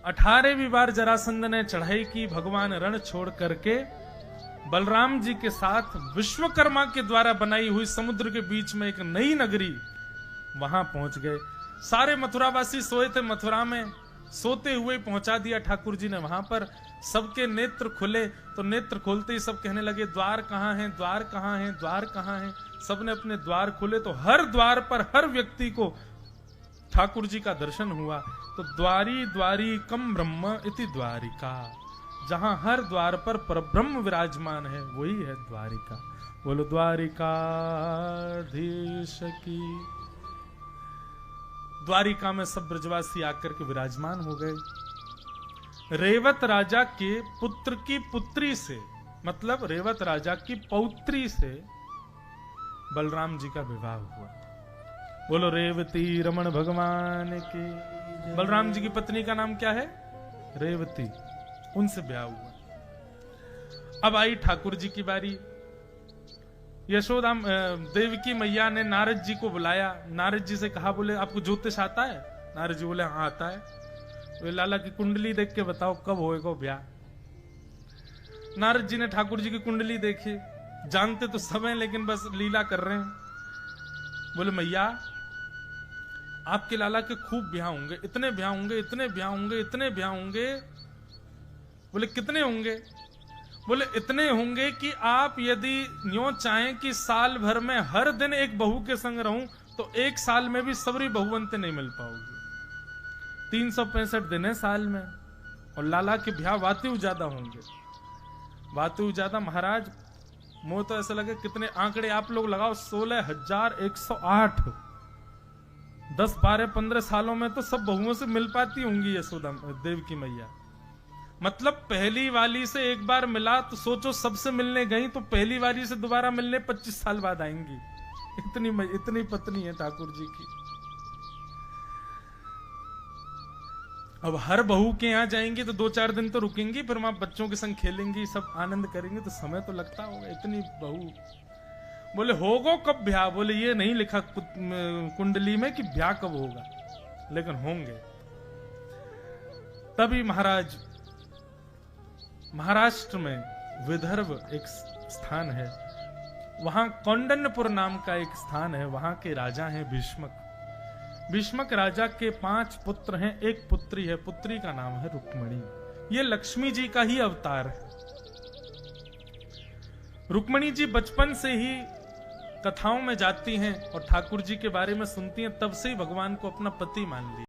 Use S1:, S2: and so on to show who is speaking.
S1: 18वीं बार जरासंध ने चढ़ाई की, भगवान रण छोड़ करके बलराम जी के साथ विश्वकर्मा के द्वारा बनाई हुई समुद्र के बीच में एक नई नगरी, वहां पहुंच गए। सारे मथुरावासी सोए थे, मथुरा में सोते हुए पहुंचा दिया ठाकुर जी ने वहां पर। सबके नेत्र खुले, तो नेत्र खोलते ही सब कहने लगे द्वार कहां है, द्वार कहां है, द्वार कहां है। सबने अपने द्वार खोले तो हर द्वार पर हर व्यक्ति को ठाकुर जी का दर्शन हुआ। तो द्वारी द्वारी कम ब्रह्म इति द्वारिका, जहां हर द्वार पर परब्रह्म विराजमान है वही है द्वारिका। बोलो द्वारिकाधीश की। द्वारिका में सब ब्रजवासी आकर के विराजमान हो गए। रेवत राजा के पुत्र की पुत्री से, मतलब रेवत राजा की पौत्री से बलराम जी का विवाह हुआ। बोलो रेवती रमण भगवान की। बलराम जी की पत्नी का नाम क्या है? रेवती। उनसे ब्याह हुआ। अब आई ठाकुर जी की बारी। यशोदा देवकी मैया ने नारद जी को बुलाया। नारद जी से कहा, बोले आपको ज्योतिष आता है? नारद जी बोले हाँ आता है। वे लाला की कुंडली देख के बताओ कब होएगा ब्याह। नारद जी ने ठाकुर जी की कुंडली देखी। जानते तो सब हैं लेकिन बस लीला कर रहे हैं। बोले मैया आपके लाला के खूब ब्याह होंगे, इतने ब्याह होंगे, इतने ब्याह होंगे, इतने ब्याह होंगे। बोले कितने होंगे? बोले इतने होंगे कि आप यदि यूं चाहें कि साल भर में हर दिन एक बहू के संग रहूं तो एक साल में भी सबरी बहुवंत नहीं मिल पाओगी। 365 दिन है साल में, और लाला के ब्याह वातु ज्यादा होंगे। वातु ज्यादा महाराज, मुझे तो ऐसा लगे कितने आंकड़े आप लोग लगाओ, 16,108। 10, 12, 15 सालों में तो सब बहुओं से मिल पाती होंगी यशोदा देवकी मैया। मतलब पहली वाली से एक बार मिला तो सोचो सबसे मिलने गई तो पहली वाली से दोबारा मिलने 25 साल बाद आएंगी। इतनी पत्नी है ठाकुर जी की। अब हर बहू के यहां जाएंगी तो 2-4 दिन तो रुकेंगी, फिर वहां बच्चों के संग खेलेंगी, सब आनंद करेंगे, तो समय तो लगता होगा। इतनी बहू। बोले होगो कब ब्याह? बोले ये नहीं लिखा कुंडली में कि ब्याह कब होगा, लेकिन होंगे। तभी महाराज, महाराष्ट्र में विदर्भ एक स्थान है, वहां कौंडन्यपुर नाम का एक स्थान है। वहां के राजा हैं भीष्मक। भीष्मक राजा के 5 पुत्र हैं, एक पुत्री है। पुत्री का नाम है रुक्मणी। ये लक्ष्मी जी का ही अवतार है। रुक्मणी जी बचपन से ही कथाओं में जाती हैं और ठाकुर जी के बारे में सुनती हैं, तब से ही भगवान को अपना पति मान लिया।